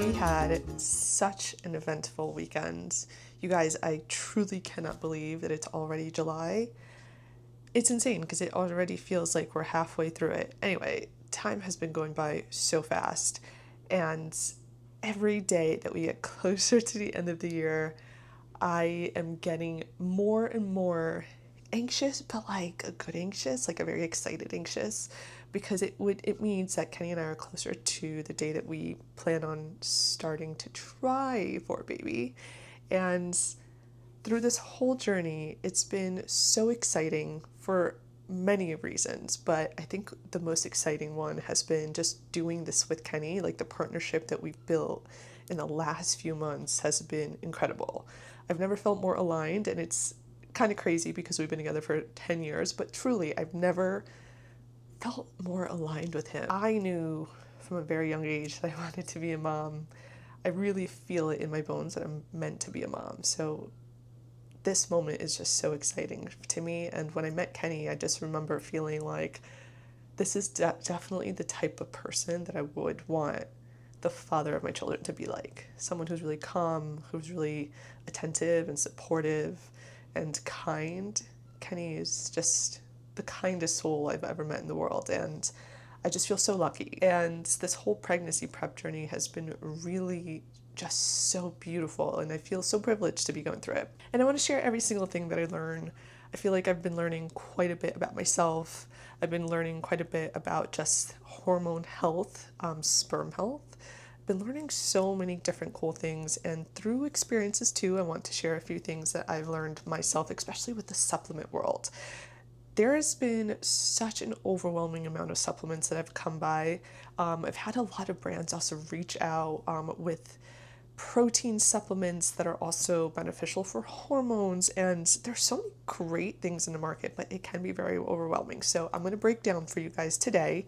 We had such an eventful weekend. You guys, I truly cannot believe that it's already July. It's insane because it already feels like we're halfway through it. Anyway, time has been going by so fast, and every day that we get closer to the end of the year, I am getting more and more anxious, but like a good anxious, like a very excited anxious, because it means that Kenny and I are closer to the day that we plan on starting to try for a baby. And through this whole journey, it's been so exciting for many reasons, but I think the most exciting one has been just doing this with Kenny. Like, the partnership that we've built in the last few months has been incredible. I've never felt more aligned, and it's kind of crazy because we've been together for 10 years, but truly, I've never felt more aligned with him. I knew from a very young age that I wanted to be a mom. I really feel it in my bones that I'm meant to be a mom. So this moment is just so exciting to me. And when I met Kenny, I just remember feeling like this is definitely the type of person that I would want the father of my children to be like. Someone who's really calm, who's really attentive and supportive and kind. Kenny is just the kindest soul I've ever met in the world, and I just feel so lucky. And this whole pregnancy prep journey has been really just so beautiful, and I feel so privileged to be going through it. And I want to share every single thing that I learn. I feel like I've been learning quite a bit about myself. I've been learning quite a bit about just hormone health, sperm health. I've been learning so many different cool things, and through experiences too, I want to share a few things that I've learned myself, especially with the supplement world. There has been such an overwhelming amount of supplements that I've come by. I've had a lot of brands also reach out with protein supplements that are also beneficial for hormones, and there's so many great things in the market, but it can be very overwhelming. So I'm going to break down for you guys today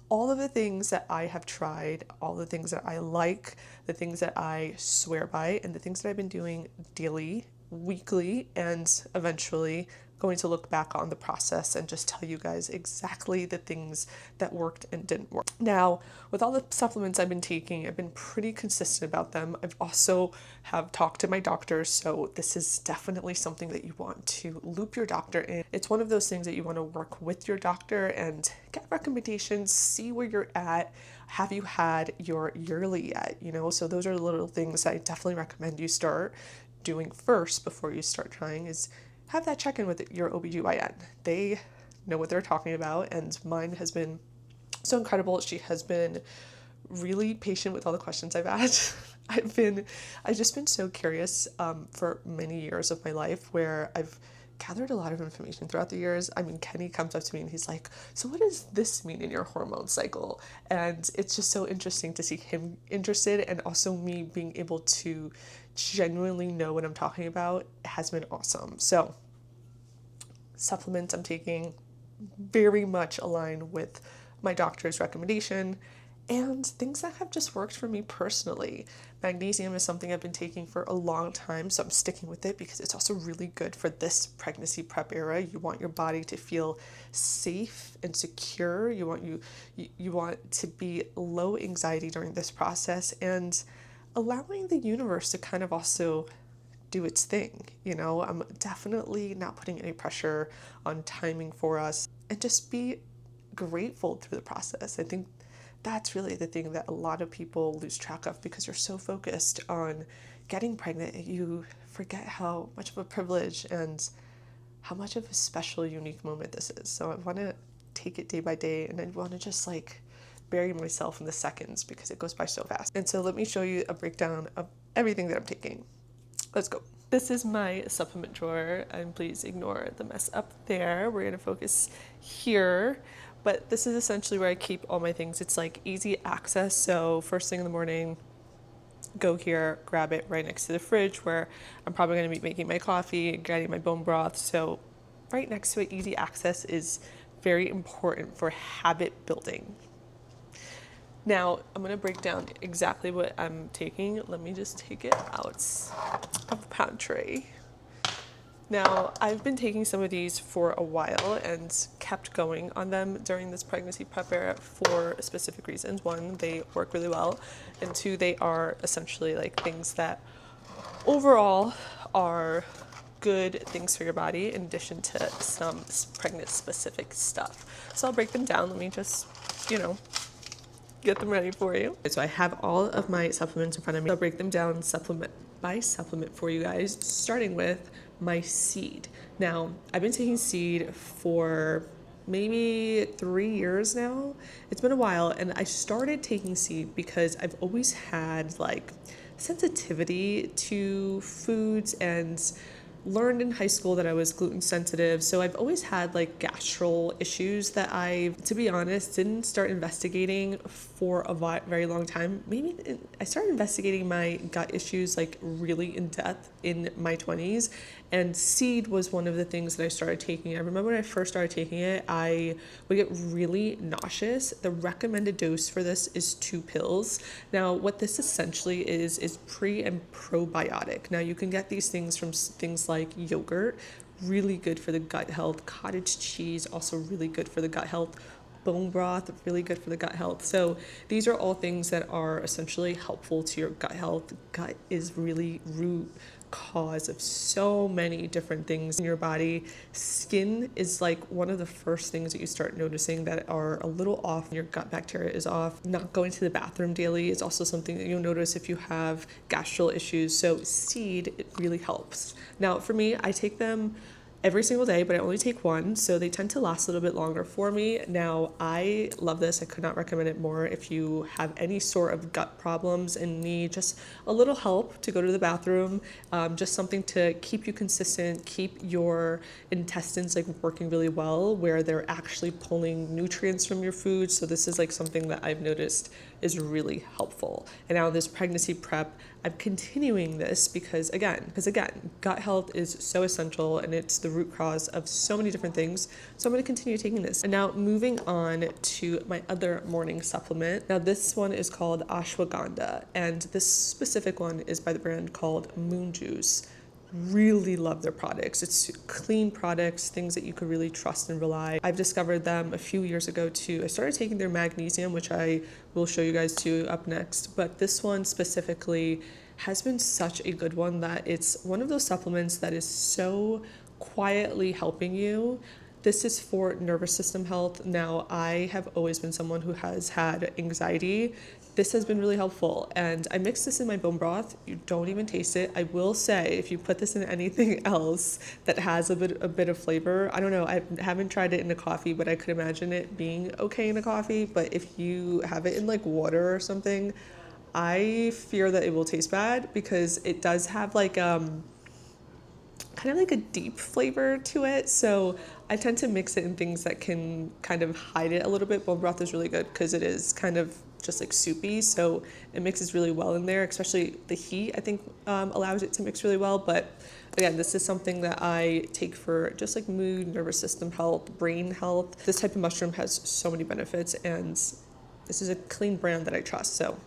all of the things that I have tried, all the things that I like, the things that I swear by, and the things that I've been doing daily, weekly, and eventually going to look back on the process and just tell you guys exactly the things that worked and didn't work. Now, with all the supplements I've been taking, I've been pretty consistent about them. I've also have talked to my doctor, so this is definitely something that you want to loop your doctor in. It's one of those things that you want to work with your doctor and get recommendations, see where you're at. Have you had your yearly yet? So those are the little things I definitely recommend you start doing first before you start trying, is have that check-in with your OBGYN. They know what they're talking about, and mine has been so incredible. She has been really patient with all the questions I've asked. I've just been so curious for many years of my life, where I've gathered a lot of information throughout the years. I mean, Kenny comes up to me and he's like, so what does this mean in your hormone cycle? And it's just so interesting to see him interested, and also me being able to genuinely know what I'm talking about has been awesome. So supplements I'm taking very much align with my doctor's recommendation, and things that have just worked for me personally. Magnesium is something I've been taking for a long time, so I'm sticking with it because it's also really good for this pregnancy prep era. You want your body to feel safe and secure. You want to be low anxiety during this process, and allowing the universe to kind of also do its thing. I'm definitely not putting any pressure on timing for us, and just be grateful through the process. I think that's really the thing that a lot of people lose track of, because you're so focused on getting pregnant, you forget how much of a privilege and how much of a special, unique moment this is. So I want to take it day by day, and I want to just bury myself in the seconds because it goes by so fast. And so let me show you a breakdown of everything that I'm taking. Let's go. This is my supplement drawer, and please ignore the mess up there. We're going to focus here, but this is essentially where I keep all my things. It's easy access. So first thing in the morning, go here, grab it right next to the fridge, where I'm probably going to be making my coffee and getting my bone broth. So right next to it, easy access is very important for habit building. Now, I'm going to break down exactly what I'm taking. Let me just take it out of the pantry. Now, I've been taking some of these for a while and kept going on them during this pregnancy prep era for specific reasons. One, they work really well, and two, they are essentially like things that overall are good things for your body in addition to some pregnant specific stuff. So I'll break them down. Let me just, get them ready for you. So I have all of my supplements in front of me. I'll break them down supplement by supplement for you guys, starting with my seed. Now, I've been taking seed for maybe 3 years now. It's been a while, and I started taking seed because I've always had like sensitivity to foods and learned in high school that I was gluten sensitive. So I've always had like gastro issues that I, to be honest, didn't start investigating for a very long time. I started investigating my gut issues like really in depth in my 20s. And seed was one of the things that I started taking. I remember when I first started taking it, I would get really nauseous. The recommended dose for this is 2 pills. Now, what this essentially is pre and probiotic. Now, you can get these things from things like yogurt, really good for the gut health. Cottage cheese, also really good for the gut health. Bone broth, really good for the gut health. So these are all things that are essentially helpful to your gut health. Gut is really root cause of so many different things in your body. Skin is like one of the first things that you start noticing that are a little off. Your gut bacteria is off. Not going to the bathroom daily is also something that you'll notice if you have gastro issues. So seed, it really helps. Now for me, I take them every single day, but I only take one, so they tend to last a little bit longer for me. Now, I love this. I could not recommend it more if you have any sort of gut problems and need just a little help to go to the bathroom, just something to keep you consistent, keep your intestines like working really well, where they're actually pulling nutrients from your food. So this is like something that I've noticed is really helpful. And now this pregnancy prep, I'm continuing this because again, gut health is so essential and it's the root cause of so many different things. So I'm going to continue taking this. And now moving on to my other morning supplement. Now this one is called ashwagandha, and this specific one is by the brand called Moon Juice. Really love their products. It's clean products, things that you could really trust and rely. I've discovered them a few years ago too. I started taking their magnesium, which I will show you guys too up next, but this one specifically has been such a good one that it's one of those supplements that is so quietly helping you. This is for nervous system health. Now, I have always been someone who has had anxiety. This has been really helpful, and I mix this in my bone broth. You don't even taste it. I will say, if you put this in anything else that has a bit of flavor, I don't know, I haven't tried it in a coffee, but I could imagine it being okay in a coffee. But if you have it in like water or something, I fear that it will taste bad because it does have like kind of like a deep flavor to it. So I tend to mix it in things that can kind of hide it a little bit. Bone broth is really good because it is kind of just like soupy, so it mixes really well in there, especially the heat I think allows it to mix really well. But again, this is something that I take for just like mood, nervous system health, brain health. This type of mushroom has so many benefits, and this is a clean brand that I trust, so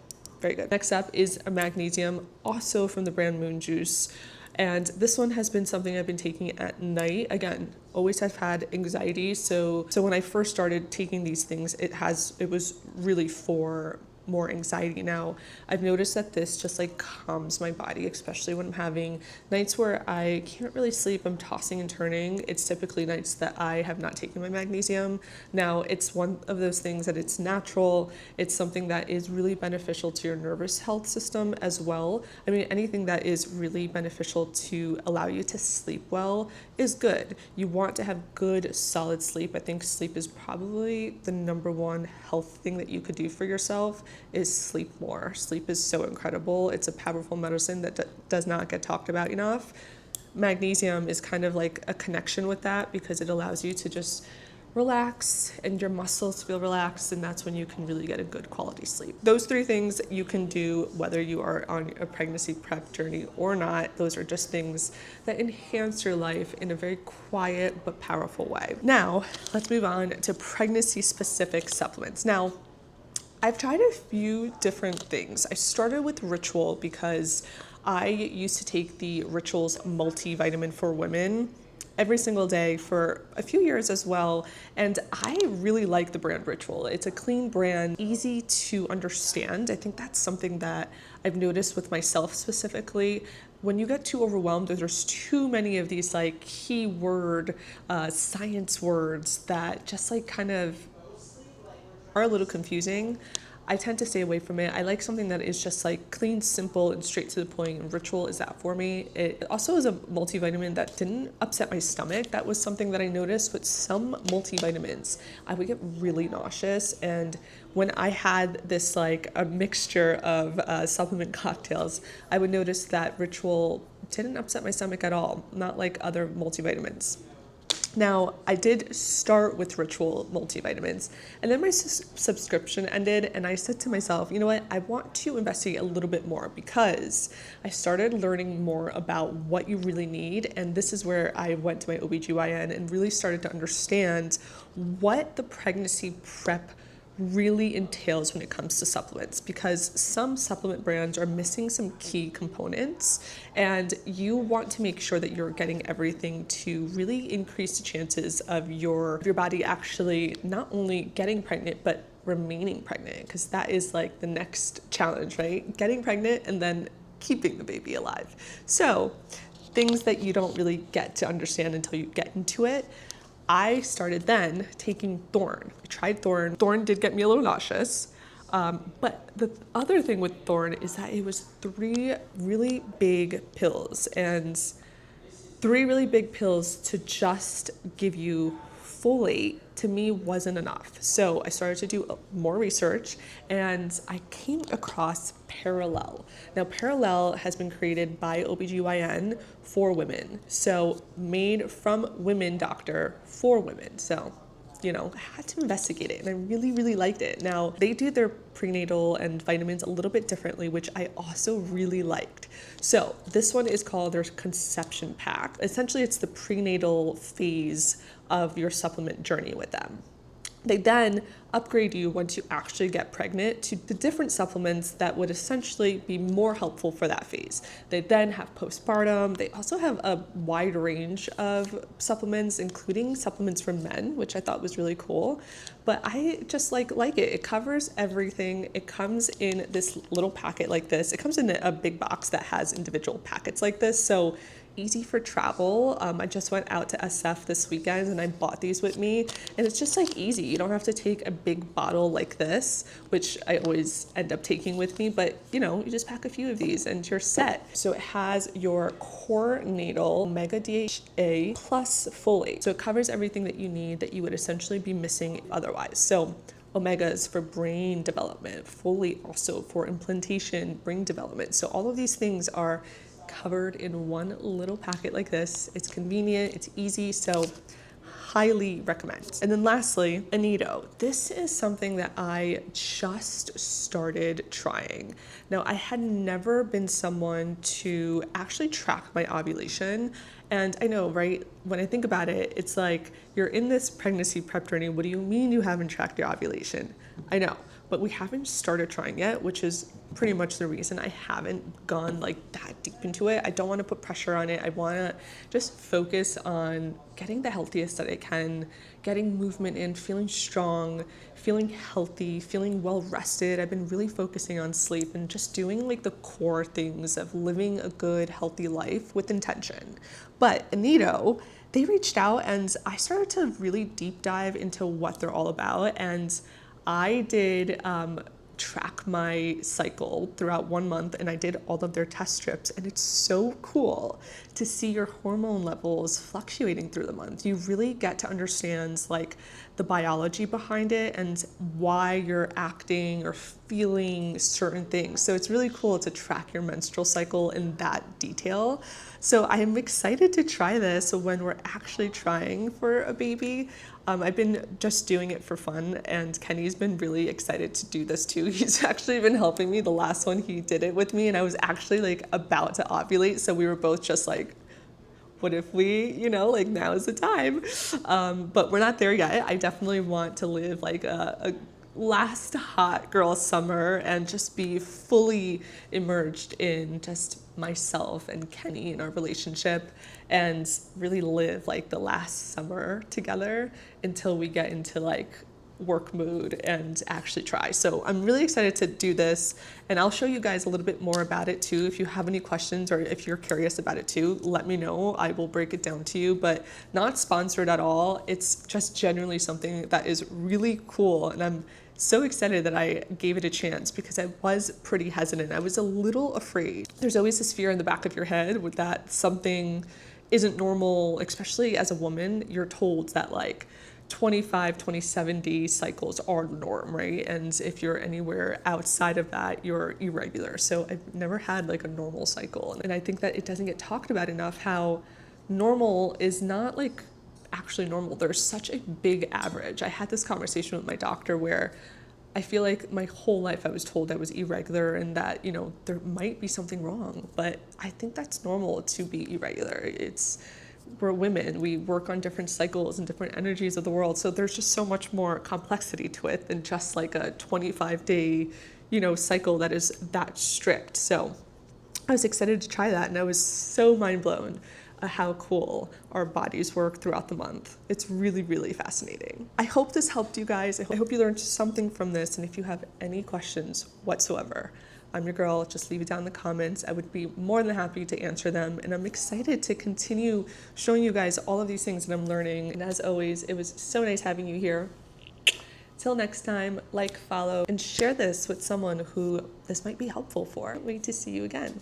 very good. Next up is a magnesium, also from the brand Moon Juice. And this one has been something I've been taking at night. Again, always have had anxiety. So when I first started taking these things, it was really for more anxiety. Now, I've noticed that this just like calms my body, especially when I'm having nights where I can't really sleep, I'm tossing and turning. It's typically nights that I have not taken my magnesium. Now, it's one of those things that it's natural. It's something that is really beneficial to your nervous health system as well. I mean, anything that is really beneficial to allow you to sleep well is good. You want to have good, solid sleep. I think sleep is probably the number one health thing that you could do for yourself, is sleep more. Sleep is so incredible. It's a powerful medicine that does not get talked about enough. Magnesium is kind of like a connection with that because it allows you to just relax and your muscles feel relaxed, and that's when you can really get a good quality sleep. Those 3 things you can do whether you are on a pregnancy prep journey or not. Those are just things that enhance your life in a very quiet but powerful way. Now, let's move on to pregnancy specific supplements. Now, I've tried a few different things. I started with Ritual because I used to take the Rituals multivitamin for women every single day for a few years as well. And I really like the brand Ritual. It's a clean brand, easy to understand. I think that's something that I've noticed with myself specifically. When you get too overwhelmed, or there's too many of these like keyword science words that just like kind of are a little confusing, I tend to stay away from it. I like something that is just like clean, simple, and straight to the point. And Ritual is that for me. It also is a multivitamin that didn't upset my stomach. That was something that I noticed with some multivitamins. I would get really nauseous. And when I had this like a mixture of supplement cocktails, I would notice that Ritual didn't upset my stomach at all, not like other multivitamins. Now, I did start with Ritual multivitamins, and then my subscription ended, and I said to myself, you know what, I want to investigate a little bit more, because I started learning more about what you really need, and this is where I went to my OBGYN and really started to understand what the pregnancy prep really entails when it comes to supplements, because some supplement brands are missing some key components, and you want to make sure that you're getting everything to really increase the chances of your body actually not only getting pregnant but remaining pregnant, because that is like the next challenge, right? Getting pregnant and then keeping the baby alive. So things that you don't really get to understand until you get into it. I started then taking Thorn. I tried Thorn. Thorn did get me a little nauseous. But the other thing with Thorn is that it was 3 really big pills, and 3 really big pills to just give you folate to me wasn't enough. So I started to do more research, and I came across Parallel. Now, Parallel has been created by OBGYN for women. So made from women doctor for women. So, you know, I had to investigate it, and I really, really liked it. Now, they do their prenatal and vitamins a little bit differently, which I also really liked. So this one is called their Conception Pack. Essentially, it's the prenatal phase of your supplement journey with them. They then upgrade you once you actually get pregnant to the different supplements that would essentially be more helpful for that phase. They then have postpartum. They also have a wide range of supplements, including supplements for men, which I thought was really cool. But I just like it. It covers everything. It comes in this little packet like this. It comes in a big box that has individual packets like this. So easy for travel. I just went out to SF this weekend and I bought these with me, and it's just like easy. You don't have to take a big bottle like this, which I always end up taking with me, but you know, you just pack a few of these and you're set. So it has your core natal omega DHA plus folate. So it covers everything that you need that you would essentially be missing otherwise. So omegas for brain development, folate also for implantation, brain development. So all of these things are covered in one little packet like this. It's convenient, it's easy, so highly recommend. And then lastly, Anito. This is something that I just started trying. Now, I had never been someone to actually track my ovulation. And I know, right? When I think about it, it's like you're in this pregnancy prep journey. What do you mean you haven't tracked your ovulation? I know, but we haven't started trying yet, which is pretty much the reason I haven't gone like that deep into it. I don't want to put pressure on it. I want to just focus on getting the healthiest that I can, getting movement in, feeling strong, feeling healthy, feeling well rested. I've been really focusing on sleep and just doing like the core things of living a good, healthy life with intention. But Anito, they reached out and I started to really deep dive into what they're all about. And I did track my cycle throughout 1 month, and I did all of their test strips, and it's so cool to see your hormone levels fluctuating through the month. You really get to understand like the biology behind it and why you're acting or feeling certain things. So it's really cool to track your menstrual cycle in that detail. So I am excited to try this when we're actually trying for a baby. I've been just doing it for fun, and Kenny's been really excited to do this too. He's actually been helping me. The last one he did it with me, and I was actually like about to ovulate, so we were both just like, what if we, you know, like now is the time. But we're not there yet. I definitely want to live like a last hot girl summer and just be fully immersed in just myself and Kenny and our relationship and really live like the last summer together until we get into like work mood and actually try. So I'm really excited to do this, and I'll show you guys a little bit more about it too. If you have any questions or if you're curious about it too, let me know. I will break it down to you, but not sponsored at all. It's just genuinely something that is really cool, and I'm so excited that I gave it a chance because I was pretty hesitant. I was a little afraid. There's always this fear in the back of your head with that something isn't normal, especially as a woman. You're told that like 25, 27-day cycles are the norm, right? And if you're anywhere outside of that, you're irregular. So I've never had like a normal cycle. And I think that it doesn't get talked about enough how normal is not like actually normal. There's such a big average. I had this conversation with my doctor where I feel like my whole life I was told I was irregular and that, you know, there might be something wrong, but I think that's normal to be irregular. We're women, we work on different cycles and different energies of the world. So there's just so much more complexity to it than just like a 25-day, you know, cycle that is that strict. So I was excited to try that, and I was so mind blown at how cool our bodies work throughout the month. It's really, really fascinating. I hope this helped you guys. I hope you learned something from this, and if you have any questions whatsoever, I'm your girl, just leave it down in the comments. I would be more than happy to answer them, and I'm excited to continue showing you guys all of these things that I'm learning. And as always, it was so nice having you here. Till next time, like, follow, and share this with someone who this might be helpful for. Can't wait to see you again.